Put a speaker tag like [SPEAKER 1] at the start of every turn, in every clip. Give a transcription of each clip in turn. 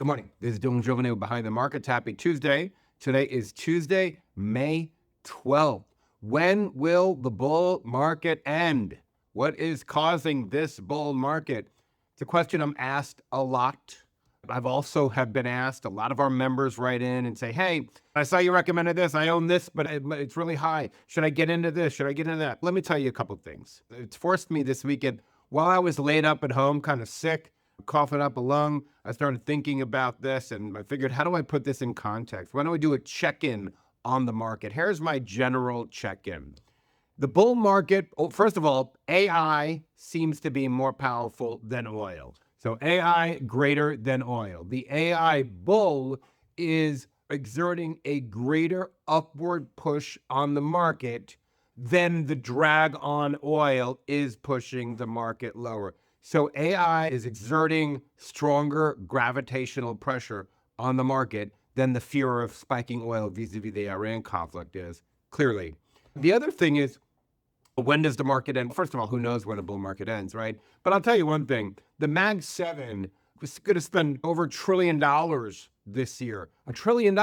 [SPEAKER 1] Good morning. This is Jovine with Behind the Markets. Happy Tuesday. Today is Tuesday, May 12th. When will the bull market end? What is causing this bull market? It's a question I'm asked a lot. I've also have been asked, a lot of our members write in and say, hey, I saw you recommended this. I own this, but it's really high. Should I get into this? Should I get into that? Let me tell you a couple of things. It's forced me this weekend, while I was laid up at home, kind of sick, coughing up a lung, I started thinking about this and I figured, how do I put this in context? Why don't we do a check-in on the market? Here's my general check-in. The bull market, first of all, AI seems to be more powerful than oil. So AI greater than oil. The AI bull is exerting a greater upward push on the market than the drag on oil is pushing the market lower. So AI is exerting stronger gravitational pressure on the market than the fear of spiking oil vis-a-vis the Iran conflict is, clearly. The other thing is, when does the market end? First of all, who knows when a bull market ends, right? But I'll tell you one thing. The Mag 7 was going to spend over $1 trillion this year. $1 trillion,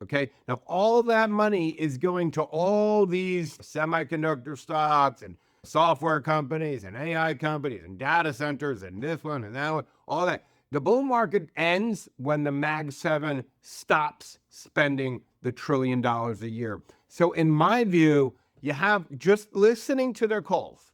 [SPEAKER 1] okay? Now, all that money is going to all these semiconductor stocks and software companies and AI companies and data centers and this one and that one, all that. The bull market ends when the Mag 7 stops spending the $1 trillion a year. So in my view, you have just listening to their calls,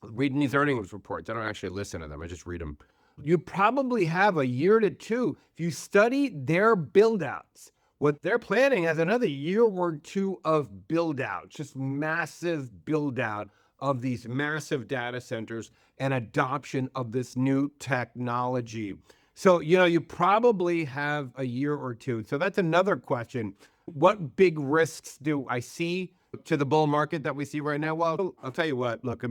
[SPEAKER 1] reading these earnings reports. I don't actually listen to them. I just read them. You probably have a year to two. If you study their build-outs, what they're planning is another year or two of build-out, just massive build-out of these massive data centers and adoption of this new technology. So, you probably have a year or two. So that's another question. What big risks do I see to the bull market that we see right now? Well, I'll tell you what, look,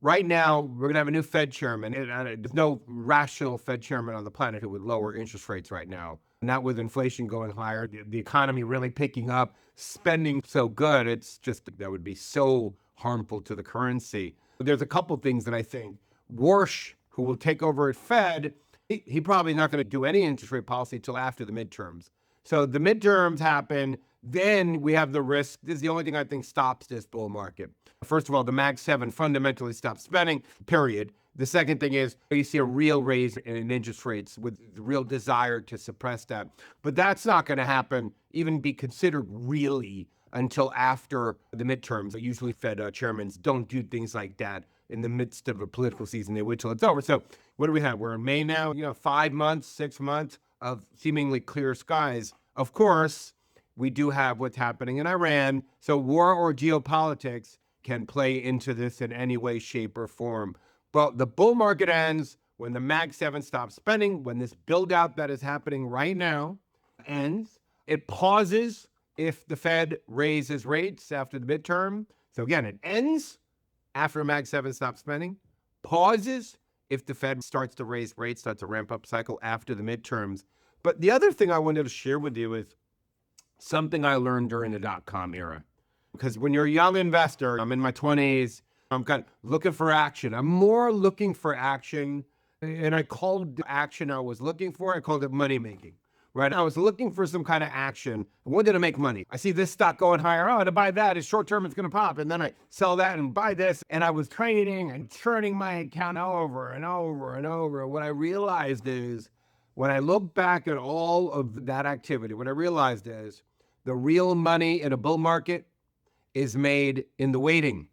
[SPEAKER 1] right now we're gonna have a new Fed chairman. There's no rational Fed chairman on the planet who would lower interest rates right now. Not with inflation going higher, the economy really picking up, spending so good, it's just, that would be so harmful to the currency. There's a couple things that I think. Warsh, who will take over at Fed, he probably not going to do any interest rate policy till after the midterms. So the midterms happen, then we have the risk. This is the only thing I think stops this bull market. First of all, the Mag 7 fundamentally stops spending, period. The second thing is you see a real raise in interest rates with the real desire to suppress that. But that's not going to happen, even be considered really, until after the midterms. Usually Fed chairmen don't do things like that in the midst of a political season. They wait till it's over. So what do we have? We're in May now, 5 months, 6 months of seemingly clear skies. Of course, we do have what's happening in Iran. So war or geopolitics can play into this in any way, shape, or form. But the bull market ends when the Mag 7 stops spending, when this build out that is happening right now ends. It pauses if the Fed raises rates after the midterm. So again, it ends after Mag 7 stops spending, pauses if the Fed starts to raise rates, starts a ramp up cycle after the midterms. But the other thing I wanted to share with you is something I learned during the dot-com era. Because when you're a young investor, I'm in my 20s, I'm kind of looking for action. I'm more looking for action. And I called the action I was looking for, I called it money making. Right? I was looking for some kind of action. I wanted to make money. I see this stock going higher. Oh, to buy that is short term, it's going to pop. And then I sell that and buy this. And I was trading and turning my account over and over and over. What I realized is, when I look back at all of that activity, what I realized is the real money in a bull market is made in the waiting.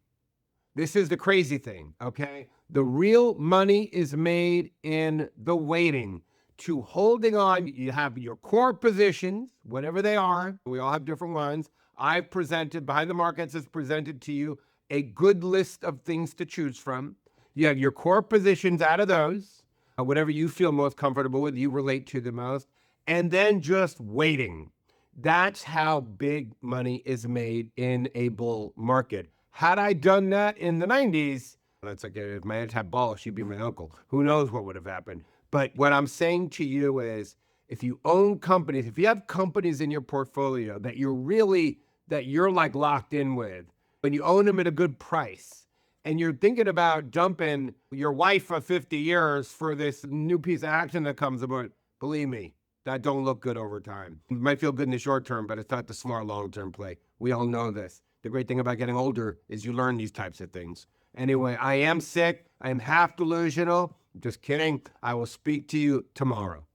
[SPEAKER 1] This is the crazy thing, okay? The real money is made in the waiting. To holding on, you have your core positions, whatever they are. We all have different ones. I've presented, Behind the Markets has presented to you a good list of things to choose from. You have your core positions out of those, whatever you feel most comfortable with, you relate to the most, and then just waiting. That's how big money is made in a bull market. Had I done that in the 90s, that's like if my aunt had balls, she'd be my uncle. Who knows what would have happened? But what I'm saying to you is, if you own companies, if you have companies in your portfolio that you're like locked in with, when you own them at a good price, and you're thinking about dumping your wife of 50 years for this new piece of action that comes about, Believe me, that don't look good over time. It might feel good in the short term, but it's not the smart long-term play. We all know this. The great thing about getting older is you learn these types of things. Anyway, I am sick. I am half delusional. Just kidding. I will speak to you tomorrow.